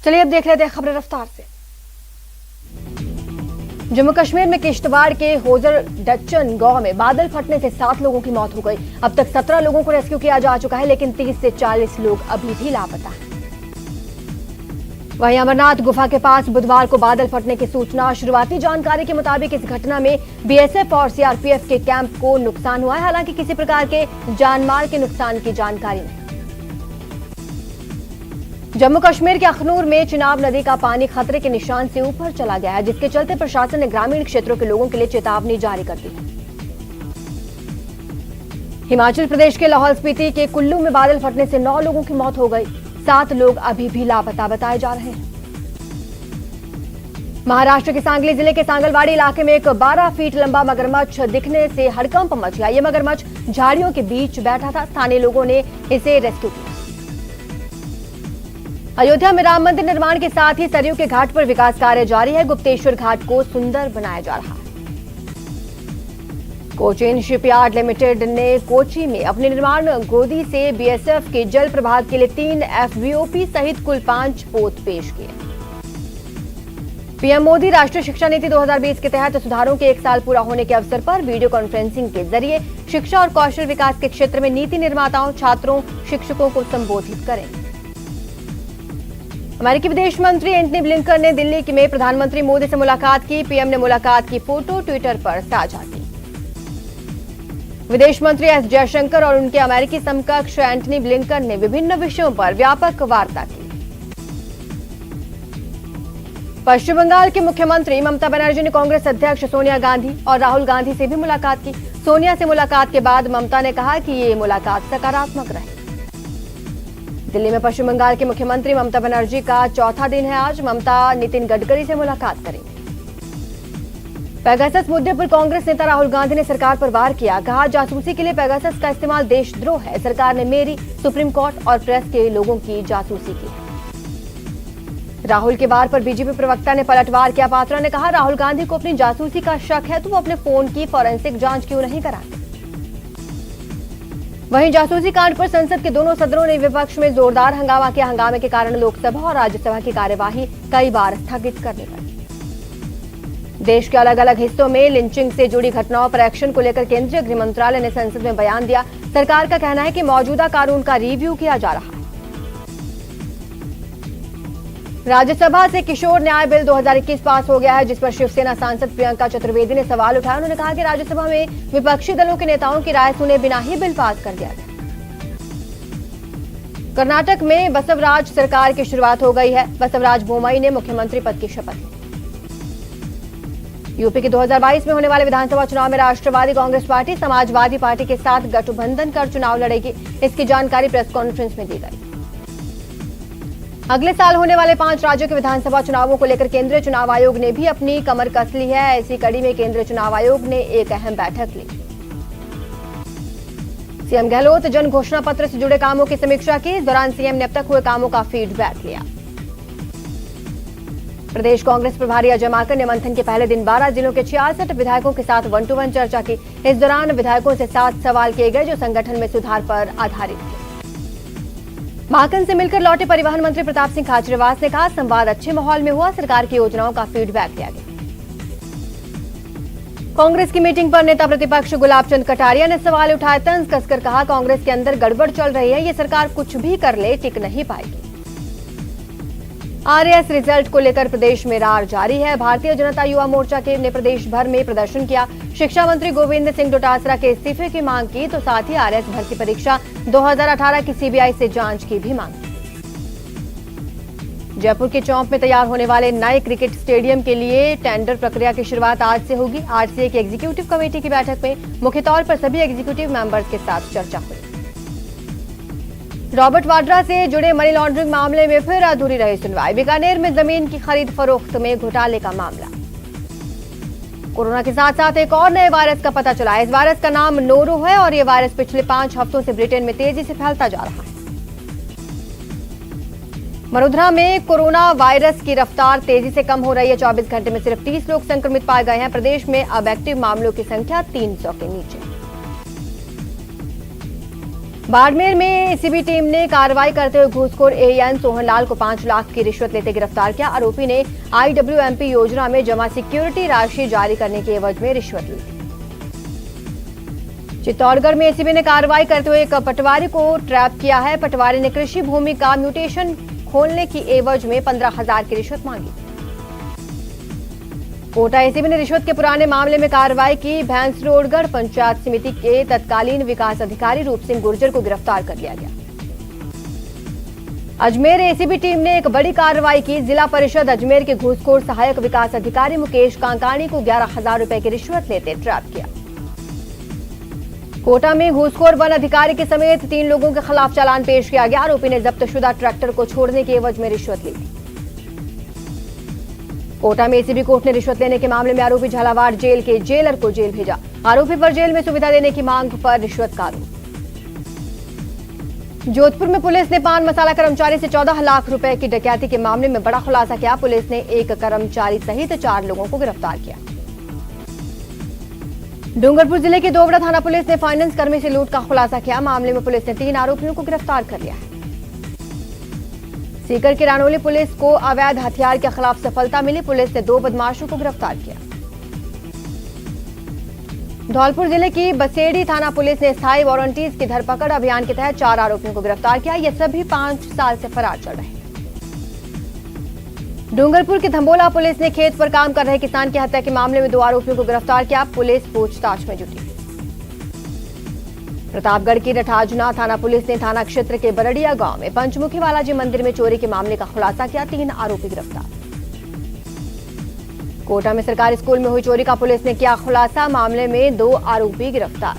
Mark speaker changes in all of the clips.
Speaker 1: चलिए अब देख लेते हैं खबरें रफ्तार से। जम्मू कश्मीर में किश्तवाड़ के होजर डच्चन गांव में बादल फटने से 7 लोगों की मौत हो गई। अब तक 17 लोगों को रेस्क्यू किया जा चुका है, लेकिन 30 से 40 लोग अभी भी लापता हैं। वहीं अमरनाथ गुफा के पास बुधवार को बादल फटने की सूचना। शुरुआती जानकारी के मुताबिक इस घटना में बीएसएफ और सीआरपीएफ के कैंप को नुकसान हुआ है। हालांकि किसी प्रकार के जानमाल के नुकसान की जानकारी नहीं। जम्मू कश्मीर के अखनूर में चिनाब नदी का पानी खतरे के निशान से ऊपर चला गया है, जिसके चलते प्रशासन ने ग्रामीण क्षेत्रों के लोगों के लिए चेतावनी जारी कर दी है। हिमाचल प्रदेश के लाहौल स्पीति के कुल्लू में बादल फटने से 9 लोगों की मौत हो गई। 7 लोग अभी भी लापता बताए जा रहे हैं। महाराष्ट्र के सांगली जिले के सांगलवाड़ी इलाके में एक 12 फीट लंबा मगरमच्छ दिखने से हड़कंप मच गया। यह मगरमच्छ झाड़ियों के बीच बैठा था। स्थानीय लोगों ने इसे रेस्क्यू किया। अयोध्या में राम मंदिर निर्माण के साथ ही सरयू के घाट पर विकास कार्य जारी है। गुप्तेश्वर घाट को सुंदर बनाया जा रहा है। कोचीन शिपयार्ड लिमिटेड ने कोची में अपने निर्माण गोदी से बीएसएफ के जल प्रभाग के लिए 3 एफवीओपी सहित कुल 5 पोत पेश किए। पीएम मोदी राष्ट्रीय शिक्षा नीति 2020 के तहत सुधारों के 1 साल पूरा होने के अवसर पर वीडियो कॉन्फ्रेंसिंग के जरिए शिक्षा और कौशल विकास के क्षेत्र में नीति निर्माताओं, छात्रों, शिक्षकों को संबोधित करेंगे। अमेरिकी विदेश मंत्री एंटनी ब्लिंकन ने दिल्ली में प्रधानमंत्री मोदी से मुलाकात की। पीएम ने मुलाकात की फोटो ट्विटर पर साझा की। विदेश मंत्री एस जयशंकर और उनके अमेरिकी समकक्ष एंटनी ब्लिंकन ने विभिन्न विषयों पर व्यापक वार्ता की। पश्चिम बंगाल के मुख्यमंत्री ममता बनर्जी ने कांग्रेस अध्यक्ष सोनिया गांधी और राहुल गांधी से भी मुलाकात की। सोनिया से मुलाकात के बाद ममता ने कहा कि ये मुलाकात सकारात्मक रही। दिल्ली में पश्चिम बंगाल के मुख्यमंत्री ममता बनर्जी का चौथा दिन है आज। ममता नितिन गडकरी से मुलाकात करेंगे। पेगासस मुद्दे पर कांग्रेस नेता राहुल गांधी ने सरकार पर वार किया। कहा, जासूसी के लिए पेगासस का इस्तेमाल देशद्रोह है। सरकार ने मेरी, सुप्रीम कोर्ट और प्रेस के लोगों की जासूसी की है। राहुल के वार पर बीजेपी प्रवक्ता ने पलटवार किया। पात्रा ने कहा, राहुल गांधी को अपनी जासूसी का शक है तो वो अपने फोन की फॉरेंसिक जांच क्यों नहीं कराते। वहीं जासूसी कांड पर संसद के दोनों सदनों ने विपक्ष में जोरदार हंगामा किया। हंगामे के कारण लोकसभा और राज्यसभा की कार्यवाही कई बार स्थगित करनी पड़ी। देश के अलग अलग हिस्सों में लिंचिंग से जुड़ी घटनाओं पर एक्शन को लेकर केंद्रीय गृह मंत्रालय ने संसद में बयान दिया। सरकार का कहना है कि मौजूदा कानून का रिव्यू किया जा रहा है। राज्यसभा से किशोर न्याय बिल 2021 पास हो गया है, जिस पर शिवसेना सांसद प्रियंका चतुर्वेदी ने सवाल उठाया। उन्होंने कहा कि राज्यसभा में विपक्षी दलों के नेताओं की राय सुने बिना ही बिल पास कर दिया गया। कर्नाटक में बसवराज सरकार की शुरुआत हो गई है। बसवराज बोम्मई ने मुख्यमंत्री पद की शपथ ली। यूपी के 2022 में होने वाले विधानसभा चुनाव में राष्ट्रवादी कांग्रेस पार्टी समाजवादी पार्टी के साथ गठबंधन कर चुनाव लड़ेगी। इसकी जानकारी प्रेस कॉन्फ्रेंस में दी गई। अगले साल होने वाले 5 राज्यों के विधानसभा चुनावों को लेकर केंद्रीय चुनाव आयोग ने भी अपनी कमर कस ली है। ऐसी कड़ी में केंद्रीय चुनाव आयोग ने एक अहम बैठक ली। सीएम गहलोत जन घोषणा पत्र से जुड़े कामों की समीक्षा की। इस दौरान सीएम ने अब तक हुए कामों का फीडबैक लिया। प्रदेश कांग्रेस प्रभारी अजय माकन ने मंथन के पहले दिन 12 जिलों के 66 विधायकों के साथ 1-to-1 चर्चा की। इस दौरान विधायकों से 7 सवाल किए गए जो संगठन में सुधार पर आधारित थे। माकन से मिलकर लौटे परिवहन मंत्री प्रताप सिंह खाचरियावास ने कहा, संवाद अच्छे माहौल में हुआ। सरकार की योजनाओं का फीडबैक लिया गया। कांग्रेस की मीटिंग पर नेता प्रतिपक्ष गुलाब चंद कटारिया ने सवाल उठाए। तंज कसकर कहा, कांग्रेस के अंदर गड़बड़ चल रही है। ये सरकार कुछ भी कर ले टिक नहीं पाएगी। आरएएस रिजल्ट को लेकर प्रदेश में रार जारी है। भारतीय जनता युवा मोर्चा के ने प्रदेश भर में प्रदर्शन किया। शिक्षा मंत्री गोविंद सिंह डोटासरा के इस्तीफे की मांग की, तो साथ ही आरएएस भर्ती परीक्षा 2018 की सीबीआई से जांच की भी मांग की। जयपुर के चौंक में तैयार होने वाले नए क्रिकेट स्टेडियम के लिए टेंडर प्रक्रिया की शुरुआत आज से होगी। आरसीए की एग्जीक्यूटिव कमेटी की बैठक में मुख्य तौर पर सभी एग्जीक्यूटिव मेंबर्स के साथ चर्चा हुई। रॉबर्ट वाड्रा से जुड़े मनी लॉन्ड्रिंग मामले में फिर अधूरी रही सुनवाई। बीकानेर में जमीन की खरीद फरोख्त में घोटाले का मामला। कोरोना के साथ साथ एक और नए वायरस का पता चला है। इस वायरस का नाम नोरो है और ये वायरस पिछले 5 हफ्तों से ब्रिटेन में तेजी से फैलता जा रहा है। वडोदरा में कोरोना वायरस की रफ्तार तेजी से कम हो रही है। 24 घंटे में सिर्फ 30 लोग संक्रमित पाए गए हैं। प्रदेश में अब एक्टिव मामलों की संख्या 300 के नीचे। बाड़मेर में एसीबी टीम ने कार्रवाई करते हुए घूसखोर एएन सोहनलाल को 5 लाख की रिश्वत लेते गिरफ्तार किया। आरोपी ने आईडब्ल्यूएमपी योजना में जमा सिक्योरिटी राशि जारी करने के एवज में रिश्वत ली। चित्तौड़गढ़ में एसीबी ने कार्रवाई करते हुए एक पटवारी को ट्रैप किया है। पटवारी ने कृषि भूमि का म्यूटेशन खोलने की एवज में 15,000 की रिश्वत मांगी। कोटा एसीबी ने रिश्वत के पुराने मामले में कार्रवाई की। भैंसरोडगढ़ पंचायत समिति के तत्कालीन विकास अधिकारी रूप सिंह गुर्जर को गिरफ्तार कर लिया गया। अजमेर एसीबी टीम ने एक बड़ी कार्रवाई की। जिला परिषद अजमेर के घूसखोर सहायक विकास अधिकारी मुकेश कांकाणी को 11,000 रुपए की रिश्वत लेते ट्रैप किया। कोटा में घूसखोर वन अधिकारी के समेत 3 लोगों के खिलाफ चालान पेश किया गया। आरोपी ने जब्तशुदा ट्रैक्टर को छोड़ने के एवज में रिश्वत ली। कोटा में एसीबी कोर्ट ने रिश्वत लेने के मामले में आरोपी झालावाड़ जेल के जेलर को जेल भेजा। आरोपी पर जेल में सुविधा देने की मांग पर रिश्वत का आरोप। जोधपुर में पुलिस ने पान मसाला कर्मचारी से 14 लाख रुपए की डकैती के मामले में बड़ा खुलासा किया। पुलिस ने एक कर्मचारी सहित 4 लोगों को गिरफ्तार किया। डूंगरपुर जिले की दोवड़ा थाना पुलिस ने फाइनेंस कर्मी से लूट का खुलासा किया। मामले में पुलिस ने 3 आरोपियों को गिरफ्तार कर लिया है। सीकर की रानोली पुलिस को अवैध हथियार के खिलाफ सफलता मिली। पुलिस ने 2 बदमाशों को गिरफ्तार किया। धौलपुर जिले की बसेड़ी थाना पुलिस ने स्थायी वारंटीज की धरपकड़ अभियान के तहत 4 आरोपियों को गिरफ्तार किया। ये सभी 5 साल से फरार चल रहे हैं। डूंगरपुर की धंबोला पुलिस ने खेत पर काम कर रहे किसान की हत्या के मामले में 2 आरोपियों को गिरफ्तार किया। पुलिस पूछताछ में जुटी। प्रतापगढ़ की रठाजना थाना पुलिस ने थाना क्षेत्र के बरड़िया गांव में पंचमुखी बालाजी मंदिर में चोरी के मामले का खुलासा किया। 3 आरोपी गिरफ्तार। कोटा में सरकारी स्कूल में हुई चोरी का पुलिस ने किया खुलासा। मामले में 2 आरोपी गिरफ्तार।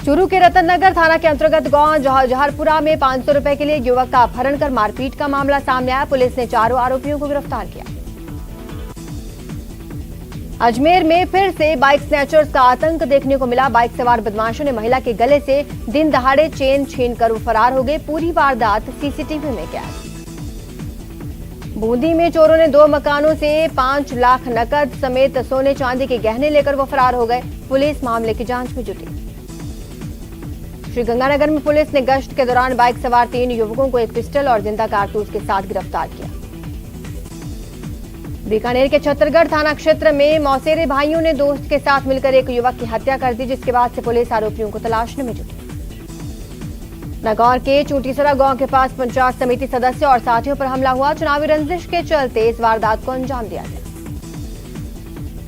Speaker 1: चूरू के रतननगर थाना के अंतर्गत गांव जहरपुरा में 500 रुपए के लिए युवक का अपहरण कर मारपीट का मामला सामने आया। पुलिस ने 4 आरोपियों को गिरफ्तार किया। अजमेर में फिर से बाइक स्नैचर्स का आतंक देखने को मिला। बाइक सवार बदमाशों ने महिला के गले से दिन दहाड़े चेन छीनकर वो फरार हो गए। पूरी वारदात सीसीटीवी में कैद। बूंदी में चोरों ने 2 मकानों से 5 लाख नकद समेत सोने चांदी के गहने लेकर वो फरार हो गए। पुलिस मामले की जांच में जुटी। श्रीगंगानगर में पुलिस ने गश्त के दौरान बाइक सवार 3 युवकों को एक पिस्टल और जिंदा कारतूस के साथ गिरफ्तार किया। बीकानेर के छत्तरगढ़ थाना क्षेत्र में मौसेरे भाइयों ने दोस्त के साथ मिलकर एक युवक की हत्या कर दी, जिसके बाद से पुलिस आरोपियों को तलाशने में जुटी। नागौर के चूटीसरा गांव के पास पंचायत समिति सदस्य और साथियों पर हमला हुआ। चुनावी रंजिश के चलते इस वारदात को अंजाम दिया गया।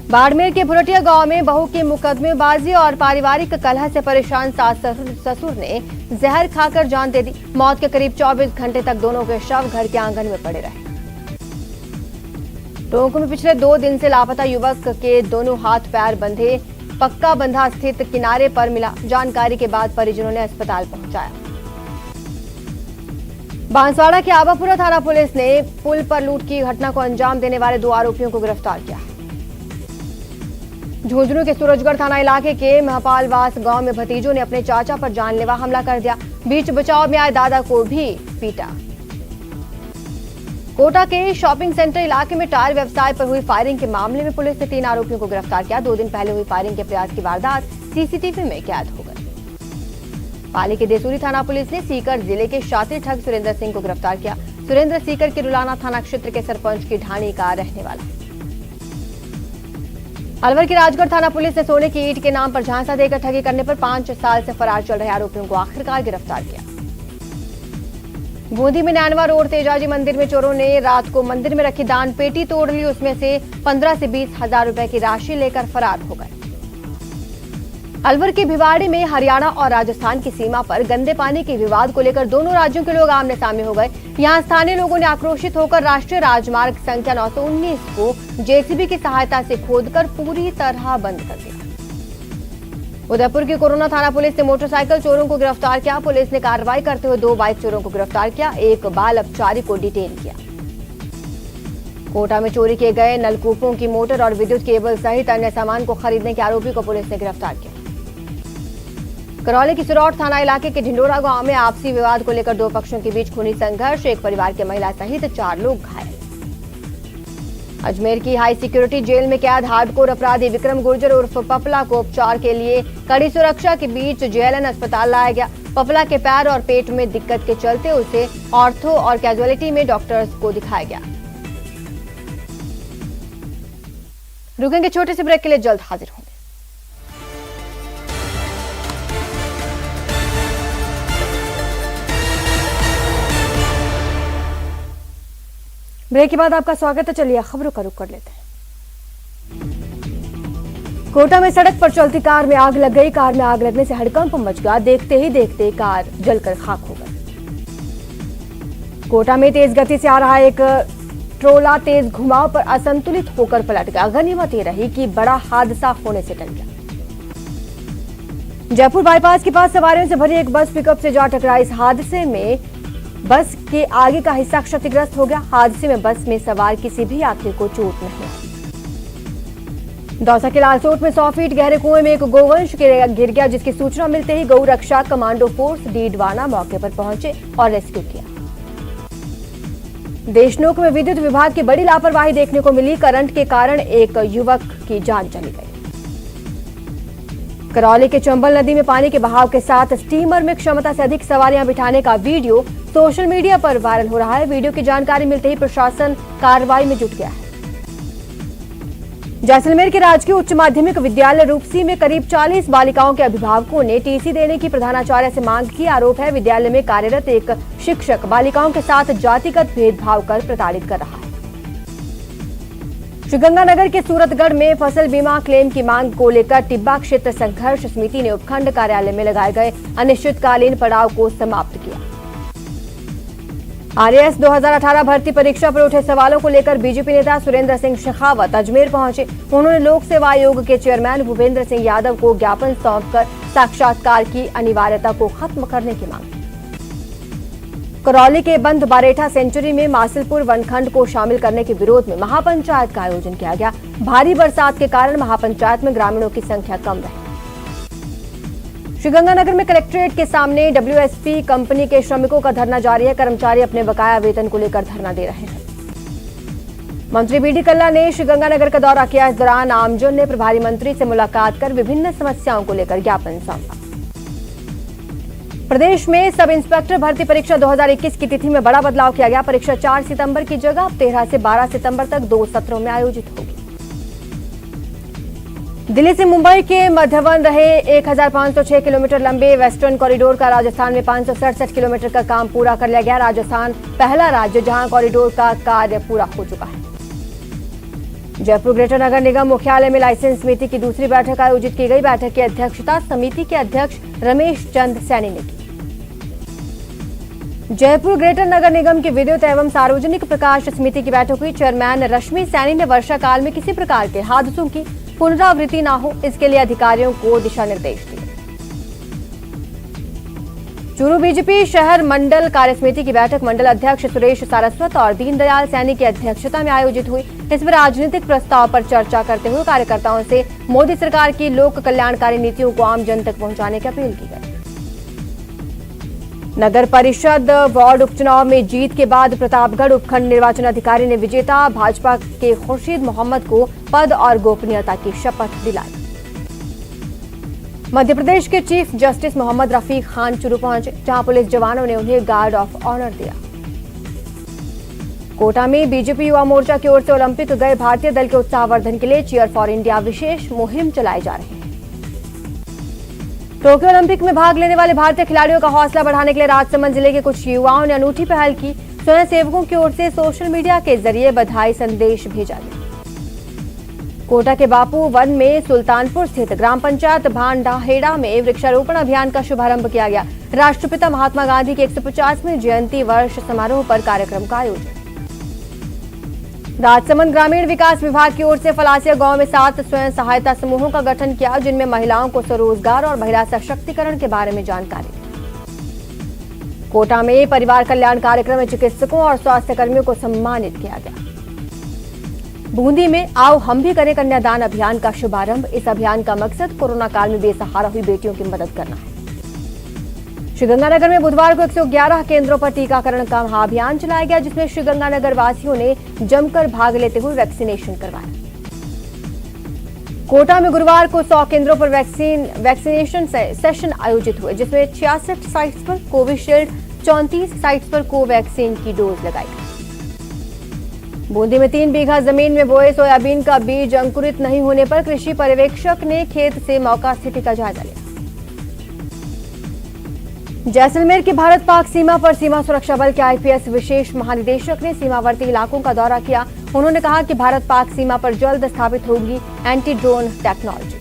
Speaker 1: बाड़मेर के भुरटिया गांव में बहू की मुकदमेबाजी और पारिवारिक कलह से परेशान सास ससुर ने जहर खाकर जान दे दी। मौत के करीब 24 घंटे तक दोनों के शव घर के आंगन में पड़े रहे। टोंक में पिछले 2 दिन से लापता युवक के दोनों हाथ पैर बंधे पक्का बंधा स्थित किनारे पर मिला। जानकारी के बाद परिजनों ने अस्पताल पहुंचाया। बांसवाड़ा के आबापुरा थाना पुलिस ने पुल पर लूट की घटना को अंजाम देने वाले 2 आरोपियों को गिरफ्तार किया। झुंझुनू के सूरजगढ़ थाना इलाके के महपालवास गांव में भतीजों ने अपने चाचा पर जानलेवा हमला कर दिया। बीच बचाव में आए दादा को भी पीटा। कोटा के शॉपिंग सेंटर इलाके में टायर व्यवसाय पर हुई फायरिंग के मामले में पुलिस ने 3 आरोपियों को गिरफ्तार किया। 2 दिन पहले हुई फायरिंग के प्रयास की वारदात सीसीटीवी में कैद हो गई। पाली के देसूरी थाना पुलिस ने सीकर जिले के शातिर ठग सुरेंद्र सिंह को गिरफ्तार किया। सुरेंद्र सीकर के रुलाना थाना क्षेत्र के सरपंच की ढाणी का रहने वाला है। अलवर की राजगढ़ थाना पुलिस ने सोने की ईंट के नाम पर झांसा देकर ठगी करने पर 5 साल से फरार चल रहे आरोपियों को आखिरकार गिरफ्तार किया। बूंदी में नैनवा रोड तेजाजी मंदिर में चोरों ने रात को मंदिर में रखी दान पेटी तोड़ ली। उसमें से 15 से 20 हजार रुपए की राशि लेकर फरार हो गए। अलवर के भिवाड़ी में हरियाणा और राजस्थान की सीमा पर गंदे पानी के विवाद को लेकर दोनों राज्यों के लोग आमने सामने हो गए। यहां स्थानीय लोगों ने आक्रोशित होकर राष्ट्रीय राजमार्ग संख्या 919 को जेसीबी की सहायता से खोदकर पूरी तरह बंद कर दिया। उदयपुर की कोरोना थाना पुलिस ने मोटरसाइकिल चोरों को गिरफ्तार किया। पुलिस ने कार्रवाई करते हुए 2 बाइक चोरों को गिरफ्तार किया। एक बाल अपचारी को डिटेन किया। कोटा में चोरी किए गए नलकूपों की मोटर और विद्युत केबल सहित अन्य सामान को खरीदने के आरोपी को पुलिस ने गिरफ्तार किया। करौली की सिरौट थाना इलाके के ढिंडोरा गांव में आपसी विवाद को लेकर 2 पक्षों के बीच खूनी संघर्ष। एक परिवार की महिला सहित 4 लोग घायल। अजमेर की हाई सिक्योरिटी जेल में कैद हार्डकोर अपराधी विक्रम गुर्जर उर्फ पपला को उपचार के लिए कड़ी सुरक्षा के बीच जेएलएन अस्पताल लाया गया। पपला के पैर और पेट में दिक्कत के चलते उसे ऑर्थो और कैजुअलिटी में डॉक्टर्स को दिखाया गया। रुकेंगे छोटे से ब्रेक के लिए, जल्द हाजिर होंगे। ब्रेक के बाद आपका स्वागत है। चलिए खबरों का रुख कर लेते हैं। कोटा में सड़क पर चलती कार में आग लग गई। कार में आग लगने से हड़कंप मच गया। देखते ही देखते कार जलकर खाक हो गई। कोटा में तेज गति से आ रहा एक ट्रोला तेज घुमाव पर असंतुलित होकर पलट गया। गनीमत ये रही कि बड़ा हादसा होने से टल गया। जयपुर बाईपास के पास सवारियों से भरी एक बस पिकअप से जा टकराई। इस हादसे में बस के आगे का हिस्सा क्षतिग्रस्त हो गया। हादसे में बस में सवार किसी भी यात्री को चोट नहीं आई। दौसा के लालसोट में 100 फीट गहरे कुएं में एक गोवंश गिर गया, जिसकी सूचना मिलते ही गौ रक्षा कमांडो फोर्स डीडवाना मौके पर पहुंचे और रेस्क्यू किया। देशनोक में विद्युत विभाग की बड़ी लापरवाही देखने को मिली। करंट के कारण एक युवक की जान चली गई। करौली के चंबल नदी में पानी के बहाव के साथ स्टीमर में क्षमता से अधिक सवारियां बिठाने का वीडियो सोशल मीडिया पर वायरल हो रहा है। वीडियो की जानकारी मिलते ही प्रशासन कार्रवाई में जुट गया है। जैसलमेर के राजकीय उच्च माध्यमिक विद्यालय रूपसी में करीब 40 बालिकाओं के अभिभावकों ने टीसी देने की प्रधानाचार्य से मांग की। आरोप है विद्यालय में कार्यरत एक शिक्षक बालिकाओं के साथ जातिगत भेदभाव कर प्रताड़ित कर रहा है। श्रीगंगानगर के सूरतगढ़ में फसल बीमा क्लेम की मांग को लेकर टिब्बा क्षेत्र संघर्ष समिति ने उपखंड कार्यालय में लगाए गए अनिश्चितकालीन पड़ाव को समाप्त किया। आरएएस 2018 भर्ती परीक्षा पर उठे सवालों को लेकर बीजेपी नेता सुरेंद्र सिंह शेखावत अजमेर पहुंचे। उन्होंने लोक सेवा आयोग के चेयरमैन भूपेंद्र सिंह यादव को ज्ञापन सौंपकर साक्षात्कार की अनिवार्यता को खत्म करने की मांग की। करौली के बंद बारेठा सेंचुरी में मासिलपुर वनखंड को शामिल करने के विरोध में महापंचायत का आयोजन किया गया। भारी बरसात के कारण महापंचायत में ग्रामीणों की संख्या कम रही। श्रीगंगानगर में कलेक्ट्रेट के सामने डब्ल्यूएसपी कंपनी के श्रमिकों का धरना जारी है। कर्मचारी अपने बकाया वेतन को लेकर धरना दे रहे हैं। मंत्री बीडी कल्ला ने श्रीगंगानगर का दौरा किया। इस दौरान आमजन ने प्रभारी मंत्री से मुलाकात कर विभिन्न समस्याओं को लेकर ज्ञापन सौंपा। प्रदेश में सब इंस्पेक्टर भर्ती परीक्षा 2021 की तिथि में बड़ा बदलाव किया गया। परीक्षा 4 सितंबर की जगह 13 से 12 सितंबर तक 2 सत्रों में आयोजित होगी। दिल्ली से मुंबई के मध्यवन रहे 1506 किलोमीटर लंबे वेस्टर्न कॉरिडोर का राजस्थान में 567 किलोमीटर का काम पूरा कर लिया गया। राजस्थान पहला राज्य जहां कॉरिडोर का कार्य पूरा हो चुका है। जयपुर ग्रेटर नगर निगम मुख्यालय में लाइसेंस समिति की दूसरी बैठक आयोजित की गई। बैठक की अध्यक्षता समिति के अध्यक्ष रमेश चंद सैनी ने की। जयपुर ग्रेटर नगर निगम की विद्युत एवं सार्वजनिक प्रकाश समिति की बैठक हुई। चेयरमैन रश्मि सैनी ने वर्षा काल में किसी प्रकार के हादसों की पुनरावृत्ति न हो, इसके लिए अधिकारियों को दिशा निर्देश दिए। चूरू बीजेपी शहर मंडल कार्य समिति की बैठक मंडल अध्यक्ष सुरेश सारस्वत और दीनदयाल सैनी की अध्यक्षता में आयोजित हुई। इसमें राजनीतिक प्रस्ताव पर चर्चा करते हुए कार्यकर्ताओं से मोदी सरकार की लोक कल्याणकारी नीतियों को आम जन तक पहुंचाने की अपील की गई। नगर परिषद वार्ड उपचुनाव में जीत के बाद प्रतापगढ़ उपखंड निर्वाचन अधिकारी ने विजेता भाजपा के खुर्शीद मोहम्मद को पद और गोपनीयता की शपथ दिलाई। मध्य प्रदेश के चीफ जस्टिस मोहम्मद रफीक खान चूरू पहुंचे, जहां पुलिस जवानों ने उन्हें गार्ड ऑफ ऑनर दिया। कोटा में बीजेपी युवा मोर्चा की ओर से ओलंपिक गए भारतीय दल के उत्साहवर्धन के लिए चीयर फॉर इंडिया विशेष मुहिम चलाई जा रही है। टोक्यो ओलंपिक में भाग लेने वाले भारतीय खिलाड़ियों का हौसला बढ़ाने के लिए राजसमंद जिले के कुछ युवाओं ने अनूठी पहल की। स्वयंसेवकों की ओर से सोशल मीडिया के जरिए बधाई संदेश भेजा गया। कोटा के बापू वन में सुल्तानपुर स्थित ग्राम पंचायत भांडाहेड़ा में वृक्षारोपण अभियान का शुभारंभ किया गया। राष्ट्रपिता महात्मा गांधी की 150वीं जयंती वर्ष समारोह पर कार्यक्रम का आयोजन। राजसमंद ग्रामीण विकास विभाग की ओर से फलासिया गांव में 7 स्वयं सहायता समूहों का गठन किया, जिनमें महिलाओं को स्वरोजगार और महिला सशक्तिकरण के बारे में जानकारी। कोटा में परिवार कल्याण कार्यक्रम में चिकित्सकों और स्वास्थ्य कर्मियों को सम्मानित किया गया। बूंदी में आओ हम भी करें कन्यादान अभियान का शुभारंभ। इस अभियान का मकसद कोरोना काल में बेसहारा हुई बेटियों की मदद करना है। श्रीगंगानगर में बुधवार को 111 केंद्रों पर टीकाकरण का महाअभियान चलाया गया, जिसमें श्रीगंगानगर वासियों ने जमकर भाग लेते हुए वैक्सीनेशन करवाया। कोटा में गुरुवार को 100 केंद्रों पर वैक्सीनेशन सेशन आयोजित हुए, जिसमें 66 साइट्स पर कोविशील्ड, 34 साइट्स पर कोवैक्सीन की डोज लगाई गई। बूंदी में 3 बीघा जमीन में बोए सोयाबीन का बीज अंकुरित नहीं होने पर कृषि पर्यवेक्षक ने खेत से मौका स्थिति का जायजा लिया। जैसलमेर की भारत पाक सीमा पर सीमा सुरक्षा बल के आईपीएस विशेष महानिदेशक ने सीमावर्ती इलाकों का दौरा किया। उन्होंने कहा कि भारत पाक सीमा पर जल्द स्थापित होगी एंटी ड्रोन टेक्नोलॉजी।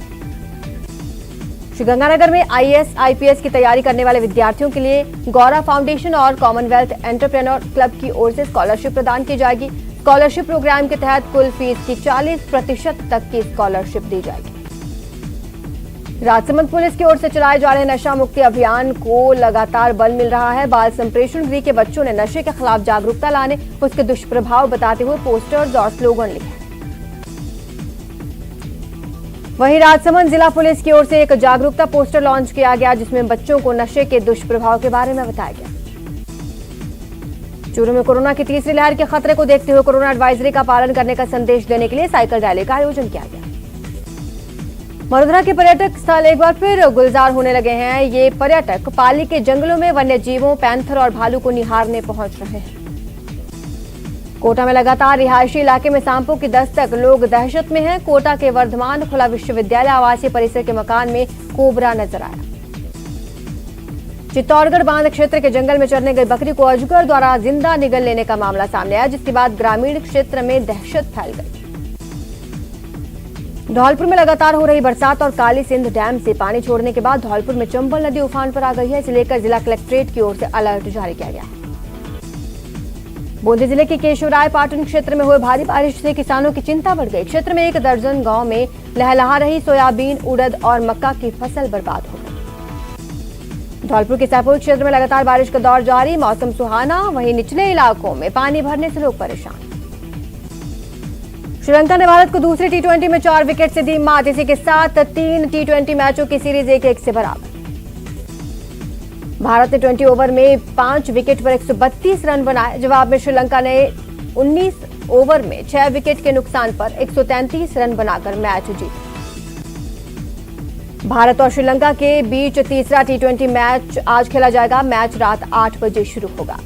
Speaker 1: श्रीगंगानगर में आईएएस आईपीएस की तैयारी करने वाले विद्यार्थियों के लिए गौरा फाउंडेशन और कॉमनवेल्थ एंटरप्रेन्योर क्लब की ओर से स्कॉलरशिप प्रदान की जाएगी। स्कॉलरशिप प्रोग्राम के तहत कुल फीस की 40% तक की स्कॉलरशिप दी जाएगी। राजसमंद पुलिस की ओर से चलाए जा रहे नशा मुक्ति अभियान को लगातार बल मिल रहा है। बाल संप्रेषण गृह के बच्चों ने नशे के खिलाफ जागरूकता लाने, उसके दुष्प्रभाव बताते हुए पोस्टर्स और स्लोगन लिखे। वहीं राजसमंद जिला पुलिस की ओर से एक जागरूकता पोस्टर लॉन्च किया गया, जिसमें बच्चों को नशे के दुष्प्रभाव के बारे में बताया गया। चूरू में कोरोना की तीसरी लहर के खतरे को देखते हुए कोरोना एडवाइजरी का पालन करने का संदेश देने के लिए साइकिल रैली का आयोजन किया गया। वडोदरा के पर्यटक स्थल एक बार फिर गुलजार होने लगे हैं। ये पर्यटक पाली के जंगलों में वन्य जीवों, पैंथर और भालू को निहारने पहुंच रहे हैं। कोटा में लगातार रिहायशी इलाके में सांपों की दस्तक, लोग दहशत में हैं। कोटा के वर्धमान खुला विश्वविद्यालय आवासीय परिसर के मकान में कोबरा नजर आया। चित्तौड़गढ़ बांध क्षेत्र के जंगल में चरने गई बकरी को अजगर द्वारा जिंदा निगल लेने का मामला सामने आया, जिसके बाद ग्रामीण क्षेत्र में दहशत फैल गई। धौलपुर में लगातार हो रही बरसात और काली सिंध डैम से पानी छोड़ने के बाद धौलपुर में चंबल नदी उफान पर आ गई है। इसे लेकर जिला कलेक्ट्रेट की ओर से अलर्ट जारी किया गया है। बूंदी जिले के केशवराय पाटन क्षेत्र में हुए भारी बारिश से किसानों की चिंता बढ़ गई। क्षेत्र में 1 दर्जन गांव में लहलहा रही सोयाबीन, उड़द और मक्का की फसल बर्बाद हो गई। धौलपुर के सैपुर क्षेत्र में लगातार बारिश का दौर जारी, मौसम सुहाना, वहीं निचले इलाकों में पानी भरने से लोग परेशान। श्रीलंका ने भारत को दूसरी टी20 में 4 विकेट से दी मात। इसी के साथ 3 टी20 मैचों की सीरीज 1-1 से बराबर। भारत ने 20 ओवर में 5 विकेट पर 132 रन बनाए। जवाब में श्रीलंका ने 19 ओवर में 6 विकेट के नुकसान पर 133 रन बनाकर मैच जीता। भारत और श्रीलंका के बीच तीसरा टी20 मैच आज खेला जाएगा। मैच रात 8 बजे शुरू होगा।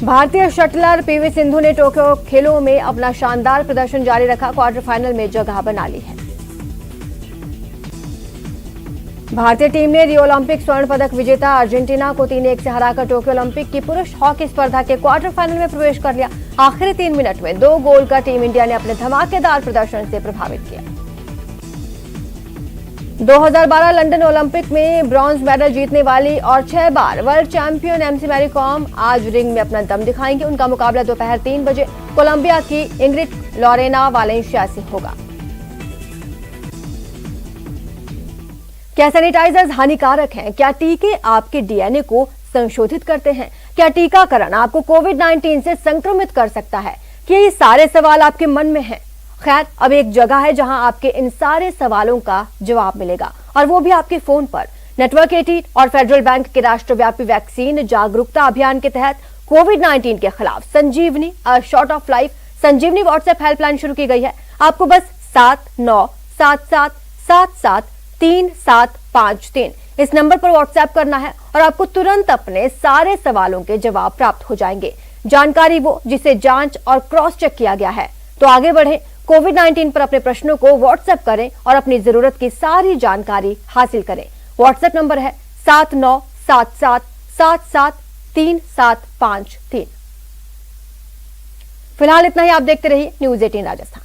Speaker 1: भारतीय शटलर पीवी सिंधु ने टोक्यो खेलों में अपना शानदार प्रदर्शन जारी रखा, क्वार्टर फाइनल में जगह बना ली है। भारतीय टीम ने रियो ओलंपिक स्वर्ण पदक विजेता अर्जेंटीना को 3-1 से हराकर टोक्यो ओलंपिक की पुरुष हॉकी स्पर्धा के क्वार्टर फाइनल में प्रवेश कर लिया। आखिरी 3 मिनट में 2 गोल का टीम इंडिया ने अपने धमाकेदार प्रदर्शन से प्रभावित किया। 2012 लंदन ओलंपिक में ब्रॉन्ज मेडल जीतने वाली और 6 बार world champion MC Mary Kom आज रिंग में अपना दम दिखाएंगे। उनका मुकाबला दोपहर 3 बजे कोलंबिया की इंग्रिड लोरेना वालेंशिया से होगा। क्या सैनिटाइजर्स हानिकारक हैं? क्या टीके आपके डीएनए को संशोधित करते हैं? क्या टीकाकरण आपको कोविड-19 से संक्रमित कर सकता है? क्या ये सारे सवाल आपके मन में हैं? खैर, अब एक जगह है जहां आपके इन सारे सवालों का जवाब मिलेगा, और वो भी आपके फोन पर। नेटवर्क 18 और फेडरल बैंक के राष्ट्रव्यापी वैक्सीन जागरूकता अभियान के तहत कोविड-19 के खिलाफ Sanjeevani shot of life Sanjeevani WhatsApp helpline शुरू की गई है। आपको बस 7977773753 इस नंबर पर व्हाट्सएप करना है और आपको तुरंत अपने सारे सवालों के जवाब प्राप्त हो जाएंगे। जानकारी वो जिसे जांच और क्रॉस चेक किया गया है। तो आगे बढ़ें, कोविड-19 पर अपने प्रश्नों को व्हाट्सएप करें और अपनी जरूरत की सारी जानकारी हासिल करें। व्हाट्सएप नंबर है 7977773753। फिलहाल इतना ही। आप देखते रहिए न्यूज़ 18 राजस्थान।